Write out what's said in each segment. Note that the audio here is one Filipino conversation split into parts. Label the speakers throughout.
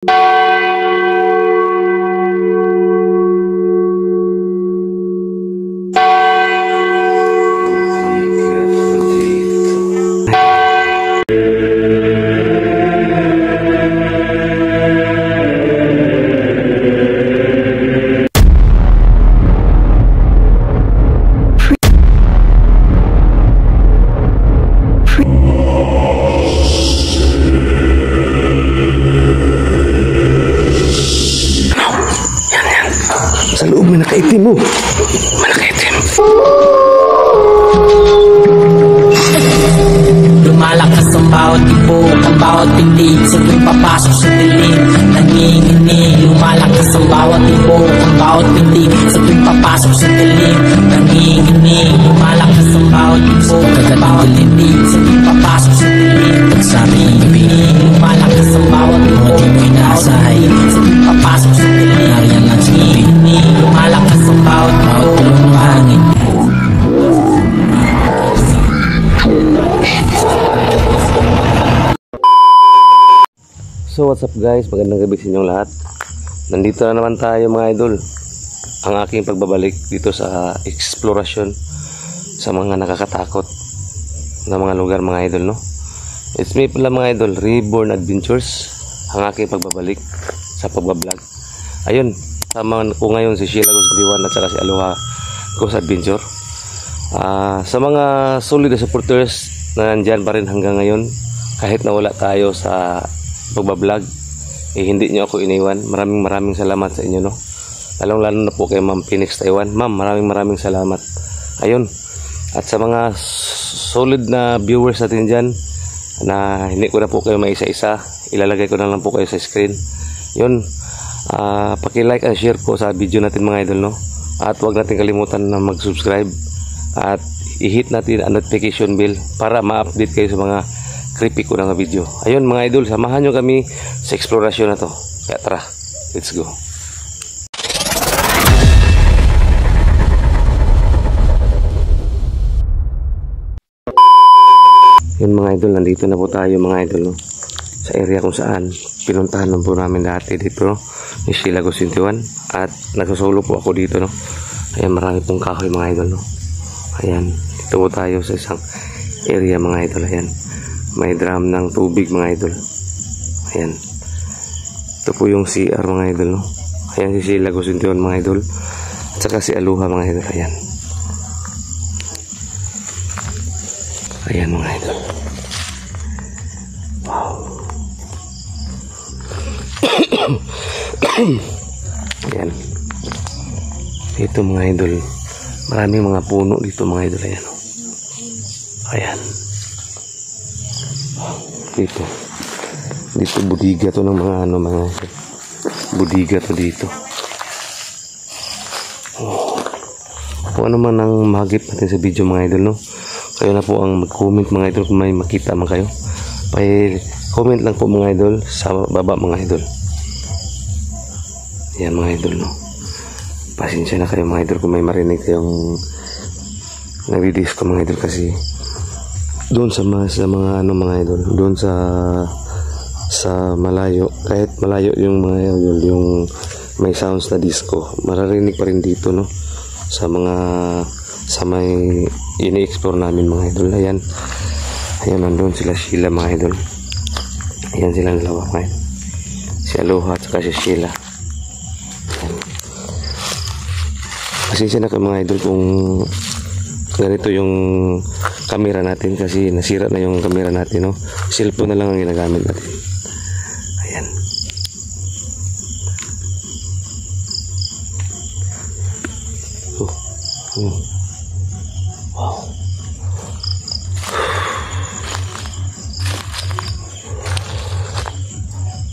Speaker 1: Sa loob may nakaitim mo. May nakaitim.
Speaker 2: Lumalakas ang bawat ibo, ang bawat tindig, sabay papasok sa dilim. Nanginginig. Lumalakas ang bawat ibo, ang bawat tindig, sabay papasok sa dilim. Nanginginig. Lumalakas ang bawat ibo, ang bawat tindig, sabay papasok sa dilim. Pagsabi ng gabi, lumalakas ang bawat ibo, ang inaasahay, sabay papasok sa dilim. Nariyan lang sa gabi, lumalakas ang bawat ibo, ang hangin.
Speaker 1: So what's up guys, magandang gabi sa inyong lahat. Nandito na naman tayo mga idol. Ang aking pagbabalik dito sa eksplorasyon sa mga nakakatakot na mga lugar mga idol, no? It's me pala mga idol, Reborn Adventures. Ang aking pagbabalik sa pagbablog. Ayun, sama ko ngayon si Sheila Ghost Diwan at saka si Aloha Ghost Adventure. Sa mga solid na supporters na nandyan pa rin hanggang ngayon, kahit na wala tayo sa pagbablog, hindi nyo ako iniwan. Maraming salamat sa inyo, no? Lalong lalo na po kay Ma'am Phoenix Taiwan. Ma'am, maraming salamat. Ayun. At sa mga solid na viewers natin dyan, na hindi ko na po kayo maisa-isa, ilalagay ko na lang po kayo sa screen. Yun, paki-like and share po sa video natin mga idol, no? At huwag natin kalimutan na mag-subscribe at i-hit natin ang notification bell para ma-update kayo sa mga creepy ko na video. Ayun mga idol, samahan nyo kami sa eksplorasyon na to. Kaya tara, let's go. Yun mga idol, nandito na po tayo mga idol, no? Sa area kung saan pinuntahan lang po namin dati dito, no? Ni Sheila Ghost Diwan. At nagsasolo po ako dito, no? Ayan, marami pong kahoy mga idol, no? Ayan, dito po tayo sa isang area mga idol. Ayan, may drum ng tubig mga idol. Ayan, ito po yung CR mga idol, no? Ayan si Sheila Ghost Diwan mga idol, at saka si Aloha mga idol. Ayan, ayan mga idol. Wow. Ayan, dito mga idol, maraming mga puno dito mga idol. Ayan, ayan. Dito budiga to ng mga mga budiga to dito. Kung ano man ang mahagip natin sa video mga idol, no? Kayo na po ang mag-comment mga idol kung may makita man kayo. Pa-comment lang po mga idol sa baba mga idol. Yan mga idol, no? Pasensya na kayo mga idol kung may marinig kayong nag-release ko mga idol, kasi doon sa mga mga idol, doon sa malayo, kahit malayo yung mga idol, yung may sounds na disco, mararinig pa rin dito, no? Sa may ini-explore namin mga idol. Ayan, nandun sila Sheila mga idol. Ayan sila dalawa mga idol, si Aloha at saka si Sheila. Ayan. Pasensya na kayo mga idol kung ganito yung camera natin, kasi nasira na yung camera natin, no? Cellphone na lang ang ginagamit natin. Ayan. Wow.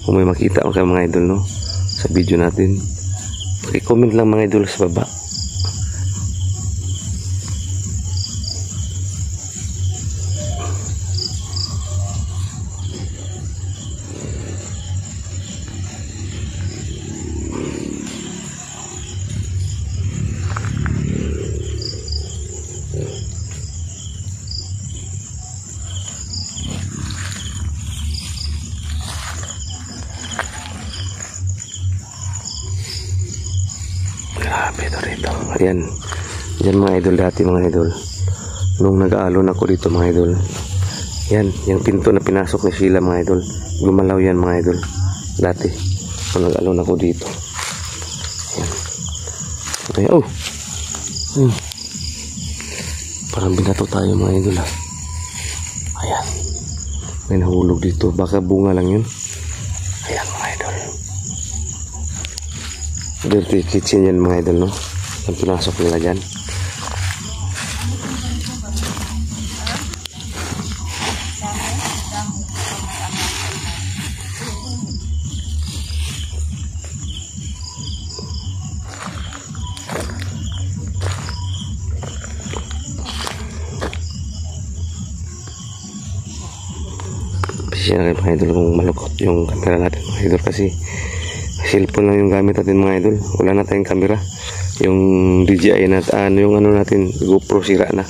Speaker 1: Kung may makita ko kayo mga idol, no, sa video natin, i-comment lang mga idol sa baba. Grabe ito rito. Ayan. Diyan mga idol dati mga idol. Nung nag-aalon ako dito mga idol. Yan. Yung pinto na pinasok ni Sheila mga idol. Gumalaw yan mga idol. Dati. Nung nag-aalon ako dito. Yan. Okay. Oh. Parang binato tayo mga idol ah. Ayan. May nahulog dito. Baka bunga lang yun. Ayan mga idol. Dirty kitchen yan mga idol no. Ang pinasok nila dyan. Siya na mga idol kung malukot yung camera natin mga idol kasi cellphone lang yung gamit natin mga idol. Wala na tayong camera. Yung DJI natin, yung ano natin, GoPro sira na.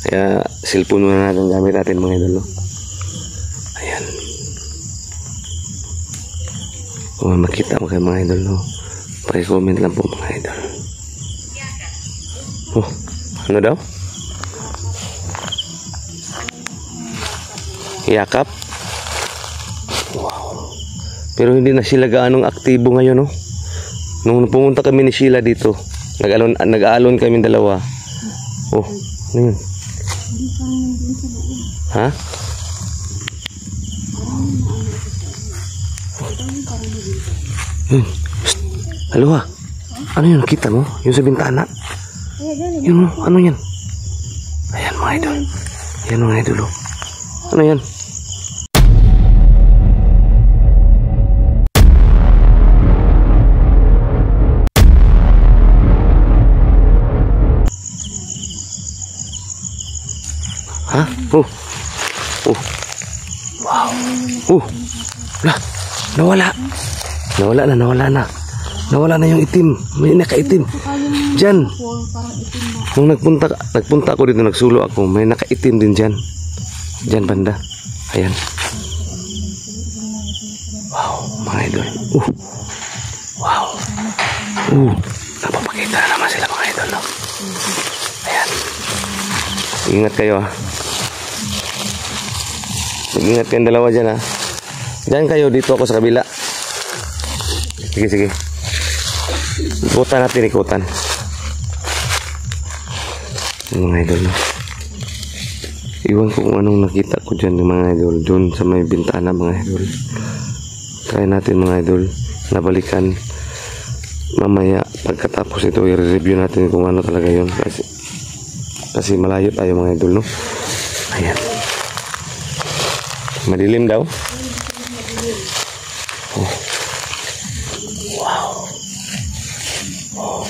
Speaker 1: Kaya cellphone na natin gamit natin mga idol. No? Ayan. Kung makita mo kayo mga idol, no? Paki-comment lang po mga idol. Oh, ano daw? Yakap? Wow. Pero hindi na sila gaanong aktibo ngayon, no? Nung pumunta kami ni Sheila dito, nag-aalon kami dalawa. Oh, ano yun? Ha? Halo ha? Ano yun? Nakita mo? Yung sa bintana? Yun, ano yan? Ayan mga idol. Ayan mga idol. Ano yan? Ha? Oh. Oh. Wow. Oh. Lah. Nawala. Nawala na. Nawala na yung itim. May nakaitim. Diyan. Nung nagpunta ako dito, nagsulo ako, may nakaitim din diyan. Diyan banda. Ayan. Wow, mga idol. Wow. Napapakita na naman sila mga idol, no? Ayan. Ingat kayo ha. Mag-ingat kayong dalawa dyan ha. Diyan kayo, dito ako sa kabila. Sige. Ikutan natin, ikutan. Mga idol no? Iwan ko kung anong nakita ko dyan mga idol. Doon sa may bintana mga idol. Try natin mga idol. Nabalikan. Mamaya pagkatapos ito i-review natin kung ano talaga yun. Kasi malayo tayo mga idol no. Ayan. Madilim daw. Oh. Wow. Oh.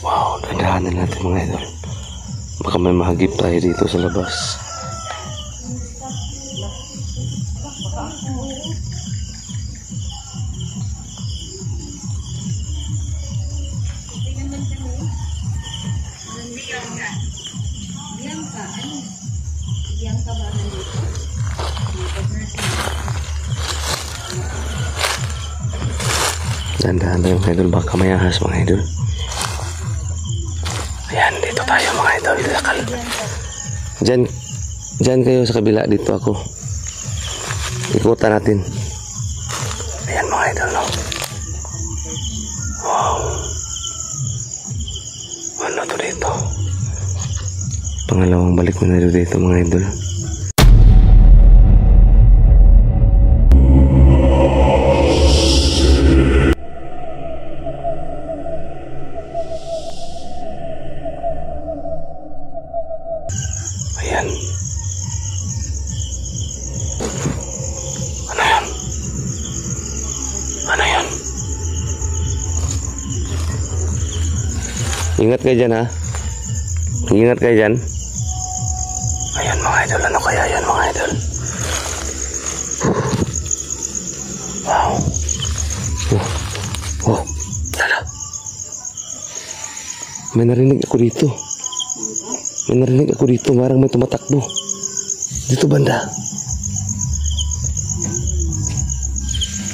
Speaker 1: Wow, dandahanan natin mga idol. Baka may mahagip tayo dito sa labas. Dandahan tayo mga idol, baka may ahas mga idol. Ayan, dito tayo mga idol. Diyan kayo sa kabila, dito ako. Ikutan natin. Ayan mga idol no? Wow. Ano to dito? Pangalawang balik mo na dito mga idol. Ayan. Ano yan? Ingat kayo dyan ha. Ingat kayo dyan. Ayan mga idol. Ano kaya yan mga idol? Wow. Lala. May narinig ako dito. Parang may tumatakbo. Dito banda.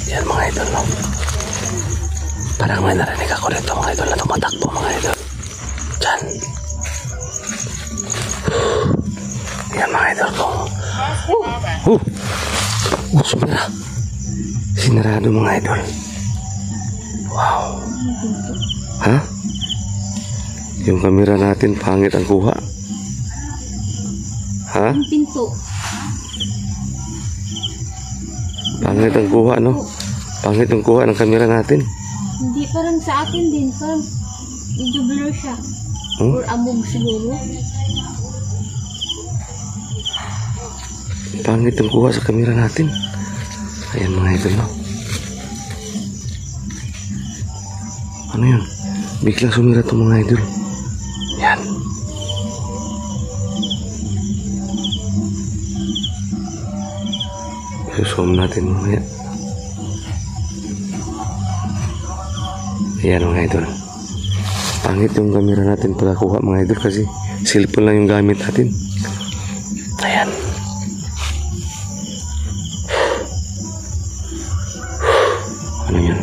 Speaker 1: Yan mga idol, no? Parang may narinig ako rito mga idol na tumatakbo mga idol. Diyan. Yan mga idol ko. Sumira. Sinarado mga idol. Wow. Ha? Yung kamera natin pangit ang kuha. Ha?
Speaker 3: Ang pinto.
Speaker 1: Pangit ang kuha, no? Pangit ang kuha ng kamera natin.
Speaker 3: Hindi, parang sa akin din. Parang medyo blur siya. Or amog siguro.
Speaker 1: Pangit ang kuha sa kamera natin. Ayan mga idol, no? Ano yun? Biglang sumira itong mga idol. Yan. Susom natin mamaya. Ayan mga idol. Pangit yung camera natin pagkakuha mga idol kasi cellphone lang yung gamit natin. Ayan. Ano yun?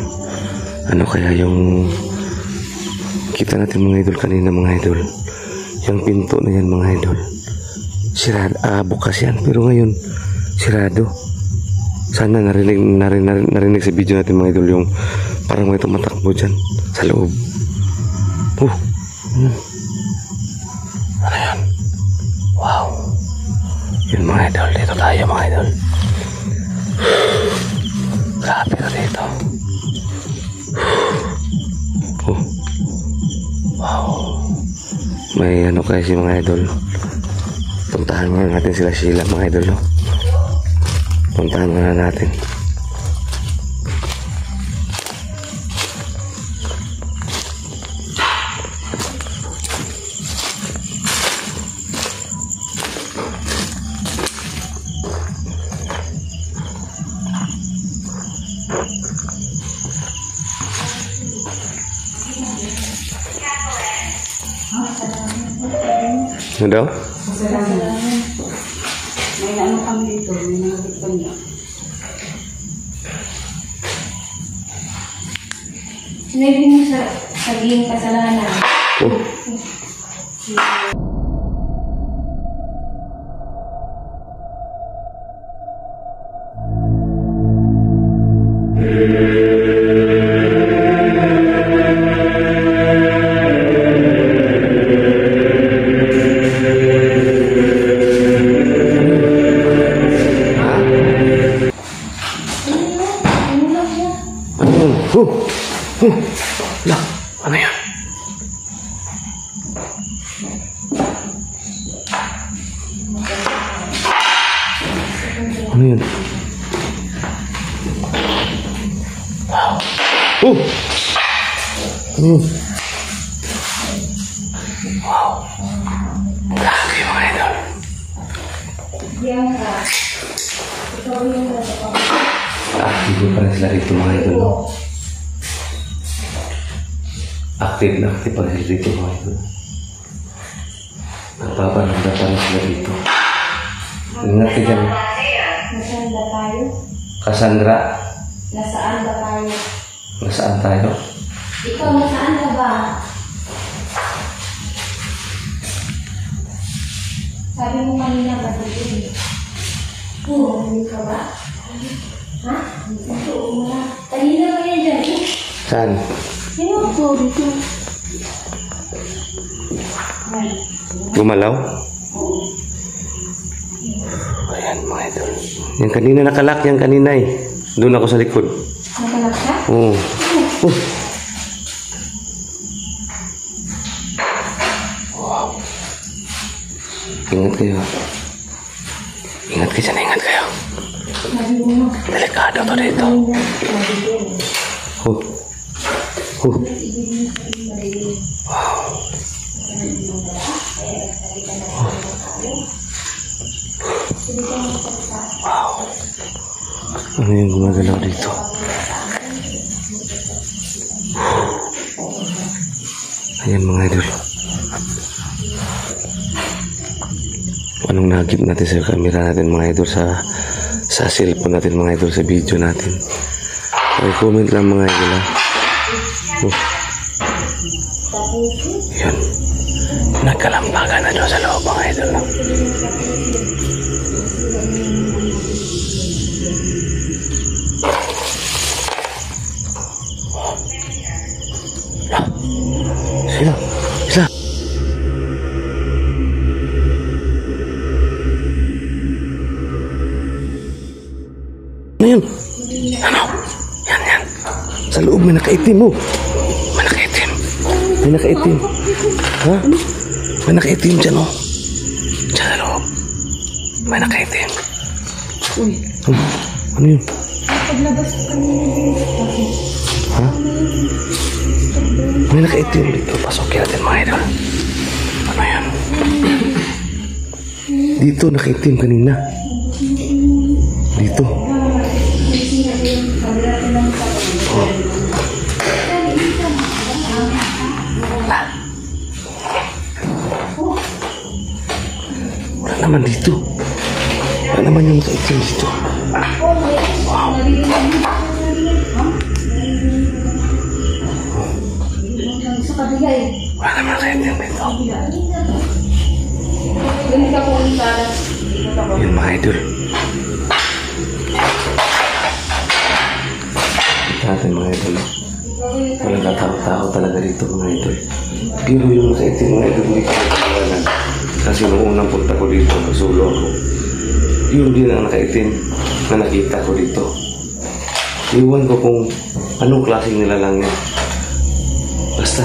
Speaker 1: Ano kaya yung kita natin mga idol kanina mga idol? Yung pinto na yan mga idol. Sirado, bukas yan. Pero ngayon, sirado. Sana narinig sa video natin mga idol yung parang may tumatakbo dyan sa loob. Ano yan? Wow. Yun mga idol. Dito tayo mga idol. Grabe na dito. Wow. May ano kasi mga idol. Puntahan muna natin sila Sheila mga idol, no? Puntahan muna natin. Ano daw?
Speaker 4: May ano kami dito, may nakakita niya.
Speaker 3: Sinabi mo sa saging kasalanan.
Speaker 1: Lah, ano yan? Ano yan? Wow. Wow. Grabe mga idol. Aktibo pa rin sila rito mga idol. Aktif na aktif pa rin rito mga idol. Nagpapananda pa rin sila rito. Ingat ka dyan.
Speaker 3: Nasaan ba tayo?
Speaker 1: Cassandra,
Speaker 3: Nasaan ba tayo?
Speaker 1: nasaan tayo?
Speaker 3: Ikaw, nasaan ka ba? Sabi mo kanina ba dito? Hindi ka ba? Ha? Dito, wala. Kanina ba yan dyan?
Speaker 1: Saan?
Speaker 3: Sino ko dito?
Speaker 1: Gumalaw? Ayan mga idol. Yung kanina nakalak, yung kanina eh. Doon ako sa likod.
Speaker 3: Nakalak ka?
Speaker 1: Oo. Wow. Ingat kayo. Ingat kayo dyan, ingat kayo. Delikado to dito. Wow. Wow. Ano yung gumagalaw dito? Ayan mga idol. Anong nagip natin sa camera natin mga idol, sa cellphone natin mga idol, sa video natin. Comment lang mga idol ha. Yun. Nagkalampagan na doon sa loob mga idol. Sila. Ano yun? Ano? Yan. Sa loob may nakaitim mo. May nakaitim. Ha? May nakaitim dyan oh. Dyan sa loob. May nakaitim.
Speaker 4: Uy.
Speaker 1: Ano yun?
Speaker 3: Paglabas ko kanina.
Speaker 1: Ha? May nakaitim dito. Pasokin natin mga idol. Ano yan? Dito nakaitim kanina. Dito. Oh. Wala naman dito. Wala naman yung nakaitim dito. Wow. Wala naman nakaitim dito. Yun mga idol. Natin mga idol. Walang katao-tao talaga dito mga idol. Pero yung nakaitim mga idol dito. Kasi nung unang punta ko dito, nagsulo ako. Yun din ang nakaitim na nakita ko dito. Iwan ko kung anong klaseng nila lang yun. Basta,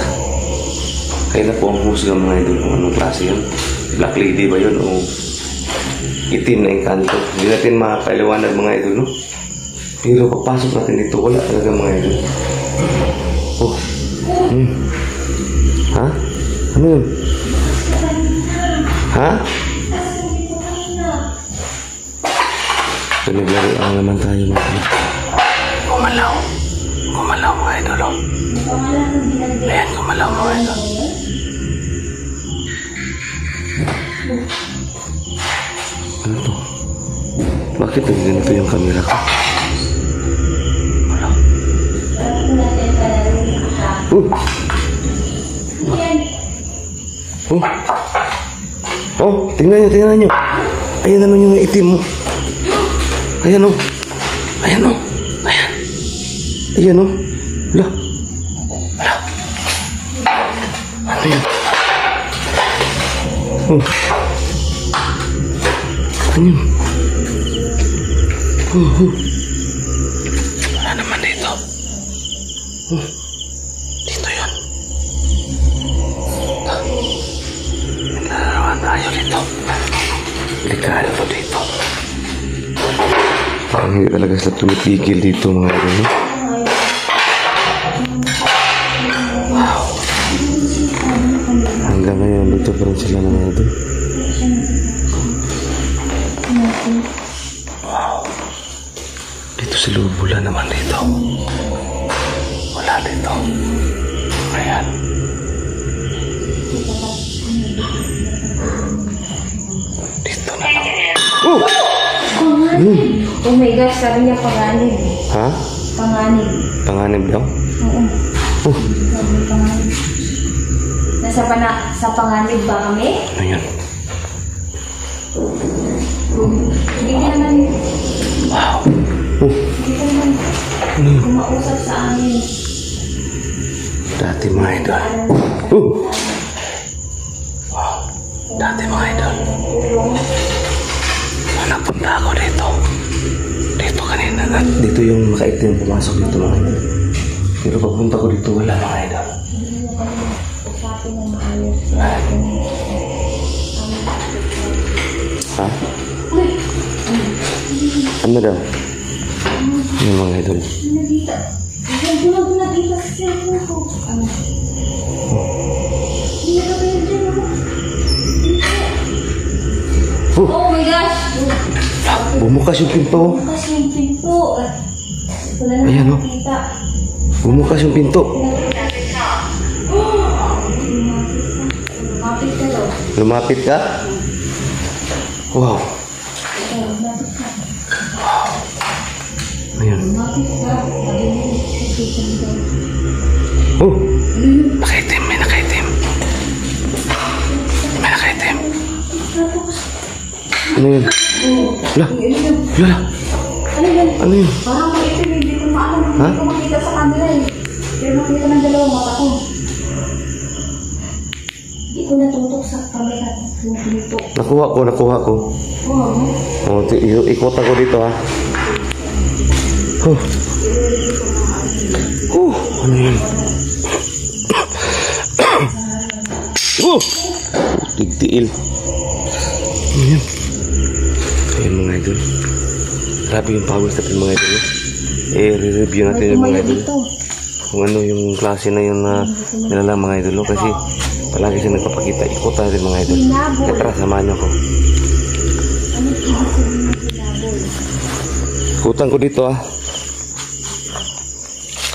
Speaker 1: kaya na po ang husga mga idol kung anong klase yun. Black lady ba yun o itim na engkanto. Hindi natin makakaliwanag mga idol, no? Pero papasok natin dito, wala talaga mga idol. Oh, ha? Ano yun? Ha? Pinaglarian naman tayo mga idol. Gumalaw mga idol. Ayan, gumalaw mga idol. Ano to? Bakit ganito yung camera ko? Oh, tingnan nyo. Ayan naman yung itim mo. Ayan o. Ayan. Wala. Ano yun? Ano yun? Wala naman dito. Dito yun. Naglalaroan tayo dito. Delikado to dito. Parang hindi talaga sila tumitigil dito mga idol. Wow. Hanggang ngayon dito pa rin sila mga idol. Wow. Dito sa loob wala naman dito. Wala dito. Ayan. Dito na naman.
Speaker 3: Oh my gosh, sabi niya panganib.
Speaker 1: Ha?
Speaker 3: Panganib.
Speaker 1: Panganib daw?
Speaker 3: Oo. Sabi panganib. Sa panganib ba kami?
Speaker 1: Ayan.
Speaker 3: Hindi ka naman.
Speaker 1: Wow.
Speaker 3: Hindi ka naman kumausap sa amin.
Speaker 1: Dati mga idol. Wow. Dati mga idol. Napunta ako dito. Dito kanina. Dito yung makaitim pumasok dito mga idol. Pero pagpunta ko dito wala mga idol. Ha? Ano daw? Yung mga idol.
Speaker 3: Hindi ko nakita sa cellphone ko. Hindi ka ba yun dyan ako? Oh my gosh!
Speaker 1: Bumukas yung pinto.
Speaker 3: Bumukas yung pinto. Wala na
Speaker 1: Ayan,
Speaker 3: nakita.
Speaker 1: Bumukas yung pinto.
Speaker 3: Lumapit ka daw.
Speaker 1: Lumapit ka? Wow.
Speaker 3: Lumapit ka.
Speaker 1: Ayan yan? Oh! Nakaitim, may nakaitim. May nakaitim. Ano yun? Wala. Wala. Ano yun?
Speaker 3: Parang maitim, hindi ko maalam. Hindi ko makita sa camera eh. Pero makita ng dalawang mata ko. Hindi ko natutok sa camera.
Speaker 1: Nakuha ko. Oh, ikot ako dito ha. Ano yun? Tigtiil. Ano yun? Ayan mga idol. Grabe yung pawis natin mga idol. I-review natin yung mga idol. Kung ano yung klase na yun na nilalang mga idol. Kasi palagi siya nagpapakita. Ikot natin mga idol. Kaya tara, samahan niyo ko. Ikutan ko dito ah.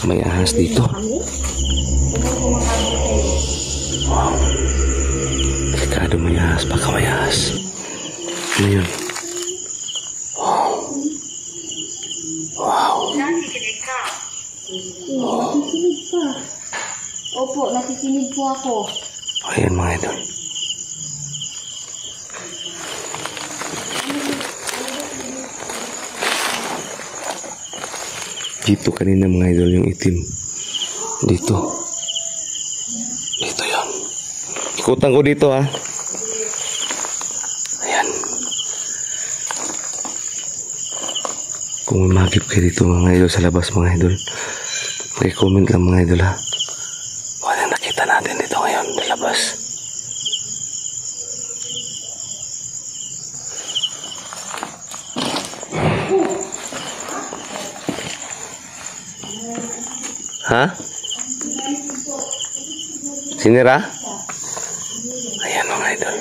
Speaker 1: May ahas dito. Wow. Delikado may ahas. Baka may ahas. Ano yun? Wow.
Speaker 3: Nakikinig ka. Nakikinig ka. Opo, nakikinig po ako.
Speaker 1: Ayan mga idol. Dito kanina mga idol yung itim. Dito. Dito yun. Ikutan ko dito ha. Ayan. Kung magip kayo dito mga idol sa labas mga idol, comment lang mga idol ha. Kung ano nakita natin dito ngayon sa labas. Ha? Sinira? Ayan mga idol.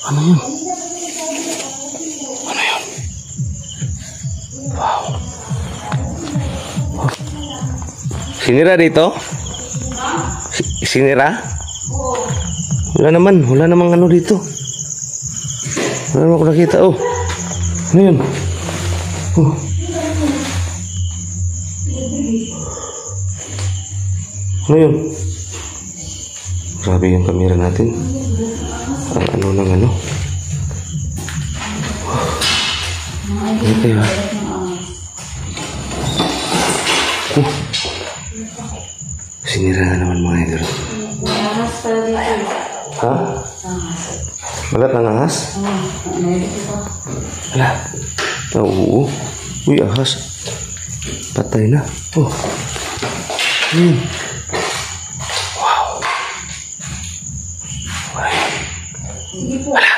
Speaker 1: Ano yun? Ano yun? Wow. Sinira dito? Sinira? Wala namang ano dito. Wala naman ako nakita. Oh. Ano yun? Oh. Ano yun? Grabe yung kamera natin. Ang ano ng ano. Ano tayo ha? Oh. Sinira na naman mga idol. Ha? Wala kang ahas? Wala. Oo. Uy, ahas. Patay na. Oh. Wow. Wala.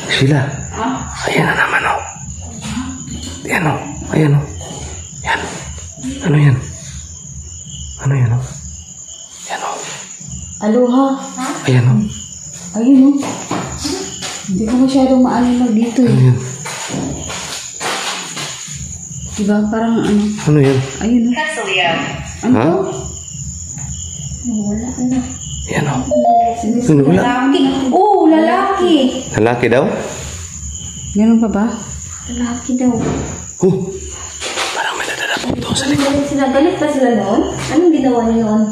Speaker 1: Sila. Ayan na naman oh. Ayan oh. Ayan oh. Yan. Ano yan? Ano yan oh? Yan oh.
Speaker 4: Aloha.
Speaker 1: Ayan o.
Speaker 4: Ayun o. Hindi ko masyadong maalimag dito eh.
Speaker 1: Ano yan?
Speaker 4: Diba? Parang ano.
Speaker 1: Ano yan?
Speaker 4: Ayun o. Ano?
Speaker 1: Ha?
Speaker 3: Wala na.
Speaker 1: Yan o. Ano wala?
Speaker 3: Lalaki. Oh, lalaki.
Speaker 1: Lalaki daw?
Speaker 4: Meron pa ba?
Speaker 3: Lalaki daw.
Speaker 1: Oh. Parang may nadadapog doon sa likod.
Speaker 3: Galit pa sila noon? Anong ginawa niya noon?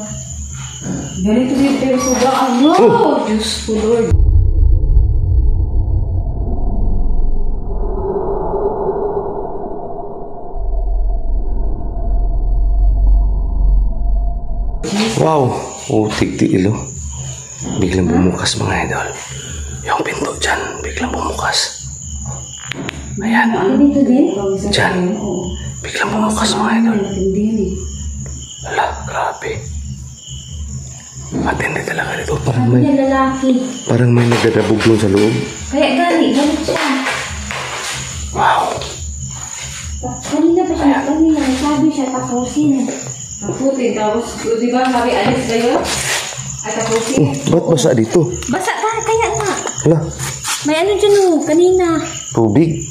Speaker 4: Ganito dito yung sobrang ano.
Speaker 1: Oh.
Speaker 4: Diyos ko Lord.
Speaker 1: Wow. Oh, tigtiil o. Biglang bumukas mga idol. Yung pinto dyan, biglang bumukas. Ayan.
Speaker 3: Dito din?
Speaker 1: Dyan. Biglang bumukas mga idol. Wala, grabe. Matindi talaga dito.
Speaker 3: Sabi niya lalaki.
Speaker 1: Parang may nagdadabog doon sa loob.
Speaker 3: Kaya galit siya.
Speaker 1: Wow.
Speaker 3: Kanina pa siya, kanina sabi siya tapusin.
Speaker 4: Tapusin, tapos, di ba sabi alis kayo? At tapusin.
Speaker 1: Ba't basa dito?
Speaker 3: Basa ka, kaya nga.
Speaker 1: Hala,
Speaker 3: May ano dyan kanina.
Speaker 1: tubig.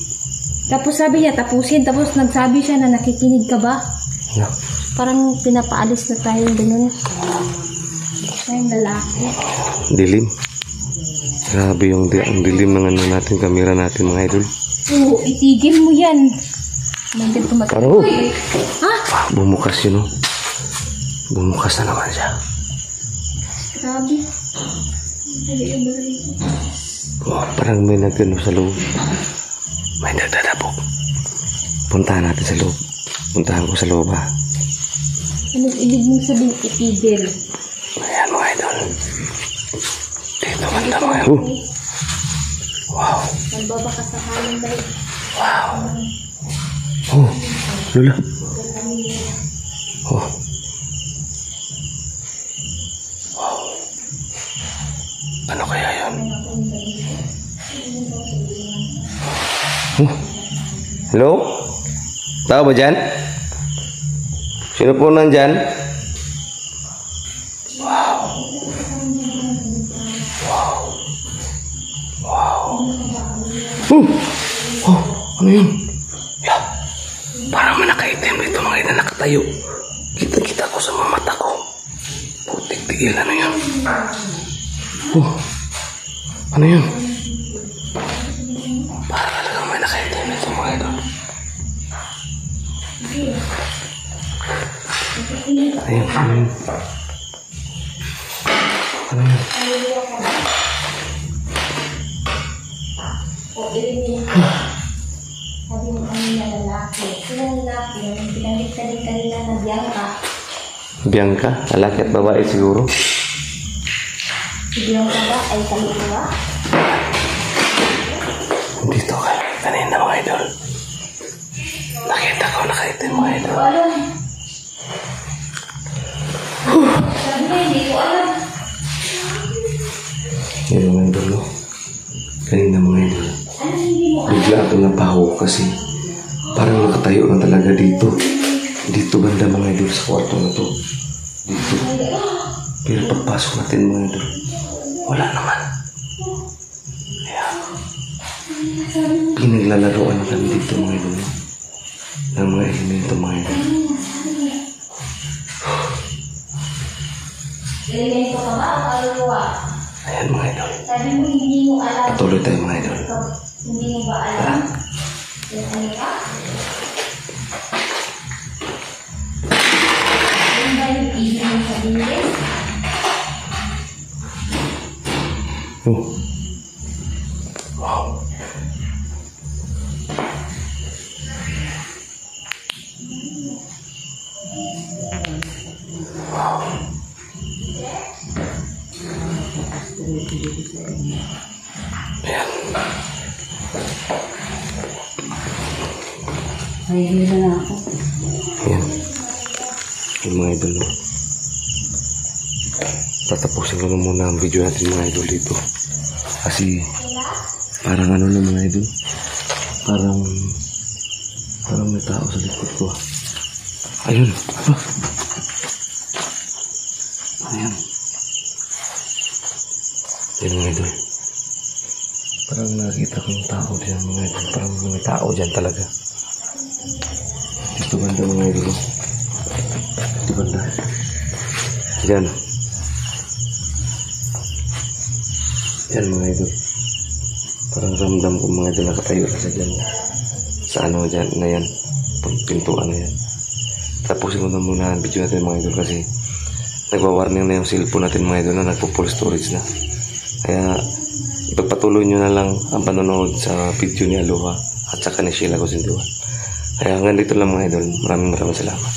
Speaker 3: Tapos sabi niya tapusin, tapos nagsabi siya na nakikinig ka ba?
Speaker 1: Hala.
Speaker 3: Parang pinapaalis na tayo ganun. Yung lalaki.
Speaker 1: Dilim. Grabe ang dilim ng ano natin, camera natin mga idol.
Speaker 3: Oo, itigil mo yan. Nandiyan tumatay.
Speaker 1: Paro.
Speaker 3: Ha?
Speaker 1: Bumukas yun, oh. Bumukas na naman siya.
Speaker 3: Grabe.
Speaker 1: Oh, parang may nagano sa loob. May nagdadabog. Puntahan natin sa loob. Puntahan ko sa loob, ha.
Speaker 3: Anong ibig mong sabihin itigil?
Speaker 1: Ayan mga idol. Dito banda mga idol. Wow.
Speaker 3: Nagbaba ka sa halong balik.
Speaker 1: Wow. Oh, Lola. Oh. Wow. Ano kaya yun? Oh. Hello? Tao ba dyan? Sino po nandyan? Wow. Wow. Wow. Oh, ano yun? Yeah. Parang may nakaitim dito mga ina nakatayo. Kita-kita ko sa mga mata ko. Putik tigil, ano yun? Oh, ano yun? Parang talagang may nakaitim dito mga ina. Ayun, ano yun? Ano yun?
Speaker 3: Sabi mo kanina lalaki. Sino lalaki? Pinanggit ka rin kanina na Bianca.
Speaker 1: Bianca? Lalaki at babae siguro?
Speaker 3: Si Bianca ba ay kaluluwa?
Speaker 1: Dito kayo. Kanina mga idol. Nakita ko nakaitim mga idol.
Speaker 3: Alam. Sabi na hindi ko alam.
Speaker 1: Yan mga idol, no? Kanina mga idol.
Speaker 3: Ano hindi mo alam?
Speaker 1: Bigla ako nabaho kasi parang nakatayo na talaga dito. Dito banda mga idol sa kwarto na to. Dito. Pero pagpasok natin mga idol, wala naman. Kaya, pinaglalaroan na kami dito mga idol, no? Ng mga elemento mga idol.
Speaker 3: Elemento ka ba o kaluluwa?
Speaker 1: Ayan mga idol.
Speaker 3: Sabi mo hindi mo alam.
Speaker 1: Patuloy tayo mga idol.
Speaker 3: Hindi mo ba alam? Ano ka? Ano ba yung ibig mong sabihin?
Speaker 1: Oh. Wow. Wow. Ayan.
Speaker 4: Ay, na ako.
Speaker 1: Ayan. Yung mga idol, no? Tatapusin ko na muna ang video natin mga idol dito. Kasi parang ano na mga idol. Parang may tao sa likod ko. Ayun. Aba. Ayan. Yan mga idol. Parang nakita ko yung tao dyan mga idol. Parang may tao dyan talaga. Dito banda mga idol. Dito banda. Dyan. Dyan mga idol. Parang ramdam ko mga idol nakatayo kasi dyan. Sa ano dyan na yan. Pintuan na yan. Tapusin ko na muna ang video natin mga idol kasi nagwa-warning na yung cellphone natin mga idol na nagpo-full storage na. Kaya ipagpatuloy nyo na lang ang panonood sa video ni Aloha at saka ni Sheila Gosindiwan. Kaya hanggang dito lang mga idol. Maraming salamat.